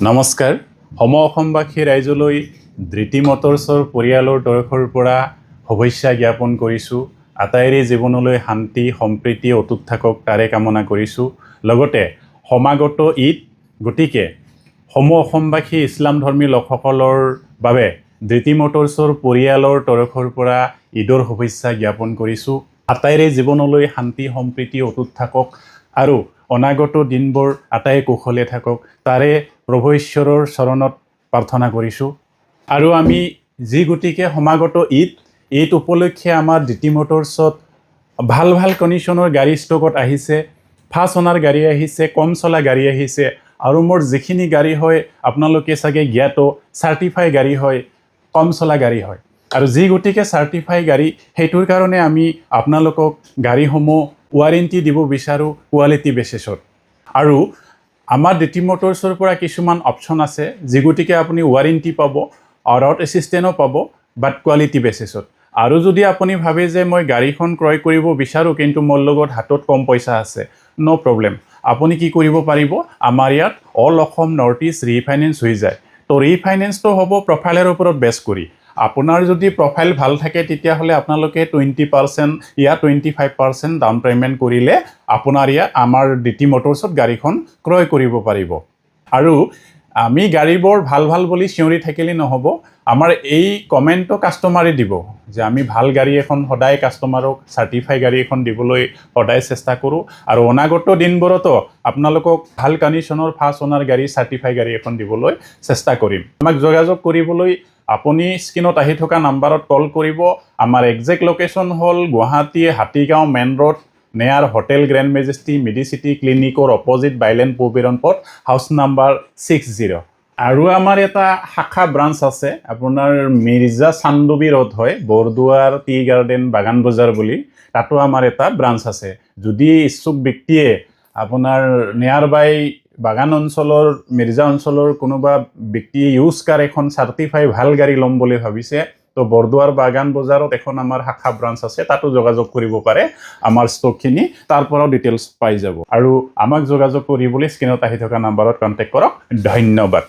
নমস্কাৰ সম অসমবাসী ৰাইজলৈ ধৃতি মটৰ্ছৰ পৰিয়ালৰ তৰফৰ পৰা শুভেচ্ছা জ্ঞাপন কৰিছোঁ। আটাইৰে জীৱনলৈ শান্তি সম্প্ৰীতি অটুট থাকক তাৰে কামনা কৰিছোঁ। লগতে সমাগত ঈদ, গতিকে সম অসমবাসী ইছলাম ধৰ্মী লোকসকলৰ বাবে ধৃতি মটৰ্ছৰ পৰিয়ালৰ তৰফৰ পৰা ঈদৰ শুভেচ্ছা জ্ঞাপন কৰিছোঁ। আটাইৰে জীৱনলৈ শান্তি সম্প্ৰীতি অটুট থাকক আৰু অনাগত দিনবোৰ আটাই কুশলে থাকক তাৰে প্ৰভু ঈশ্বৰৰ চৰণত প্ৰাৰ্থনা কৰিছোঁ। আৰু আমি যি গতিকে সমাগত ঈদ উপলক্ষে আমাৰ ধৃতি মটৰ্ছত ভাল কণ্ডিশ্যনৰ গাড়ী ষ্টকত আহিছে, ফাৰ্ষ্ট অনাৰ গাড়ী আহিছে, কম চলা গাড়ী আহিছে আৰু মোৰ যিখিনি গাড়ী হয় আপোনালোকে চাগে জ্ঞাত চাৰ্টিফাই গাড়ী হয়, কম চলা গাড়ী হয়। আৰু যি গতিকে চাৰ্টিফাই গাড়ী সেইটোৰ কাৰণে আমি আপোনালোকক গাড়ীসমূহ ৱাৰেণ্টি দিব বিচাৰোঁ কোৱালিটি বেচিছত। আৰু আমাৰ ধৃতি মটৰ্ছৰ পৰা কিছুমান অপশ্যন আছে যি গতিকে আপুনি ৱাৰেণ্টি পাব, ৰড এছিষ্টেণ্টো পাব, বাট কোৱালিটি বেচিছত। আৰু যদি আপুনি ভাবে যে মই গাড়ীখন ক্ৰয় কৰিব বিচাৰোঁ কিন্তু মোৰ লগত হাতত কম পইচা আছে, ন' প্ৰব্লেম। আপুনি কি কৰিব পাৰিব, আমাৰ ইয়াত all Assam north east refinance হৈ যায়। তো ৰিফাইনেন্সটো হ'ব প্ৰফাইলৰ ওপৰত বেছ কৰি। আপোনাৰ যদি প্ৰফাইল ভাল থাকে তেতিয়াহ'লে আপোনালোকে 20% ইয়া 25% ডাউন পে'মেণ্ট কৰিলে আপোনাৰ ইয়াত আমাৰ ধৃতি মটৰ্ছত গাড়ীখন ক্ৰয় কৰিব পাৰিব। আৰু আমি গাড়ীবোৰ ভাল বুলি চিঞৰি থাকিলে নহ'ব, আমাৰ এই কমেণ্টটো কাষ্টমাৰে দিব যে আমি ভাল গাড়ী এখন সদায় কাষ্টমাৰক চাৰ্টিফাই গাড়ী এখন দিবলৈ সদায় চেষ্টা কৰোঁ। আৰু অনাগত দিনবোৰতো আপোনালোকক ভাল কণ্ডিশ্যনৰ ফাৰ্ষ্ট অনাৰ গাড়ী চাৰ্টিফাই গাড়ী এখন দিবলৈ চেষ্টা কৰিম। আমাক যোগাযোগ কৰিবলৈ আপুনি স্ক্ৰীনত আহি থকা নাম্বাৰত কল কৰিব। আমাৰ একজেক্ট লোকেশ্যন হ'ল Guwahati Hatigaon main road near hotel grand majesty Medicity ক্লিনিকৰ opposite bylane Pabiran Path house number 60। আৰু আমাৰ এটা শাখা ব্ৰাঞ্চ আছে আপোনাৰ মিৰ্জা চান্দবী ৰোড হয়, বৰদুৱাৰ টি গাৰ্ডেন বাগান বজাৰ বুলি, তাতো আমাৰ এটা ব্ৰাঞ্চ আছে। যদি ইচ্ছুক ব্যক্তিয়ে আপোনাৰ নিয়াৰ বাই বাগান অঞ্চলৰ মিৰ্জা অঞ্চলৰ কোনোবা ব্যক্তিয়ে ইউজ কাৰ এখন চাৰ্টিফাই ভাল গাড়ী ল'ম বুলি ভাবিছে, তো বৰদুৱাৰ বাগান বজাৰত এখন আমাৰ শাখা ব্ৰাঞ্চ আছে, তাতো যোগাযোগ কৰিব পাৰে। আমাৰ ষ্টকখিনি তাৰ পৰাও ডিটেইলছ পাই যাব। আৰু আমাক যোগাযোগ কৰিবলৈ স্ক্ৰীনত আহি থকা নাম্বাৰত কণ্টেক্ট কৰক। ধন্যবাদ।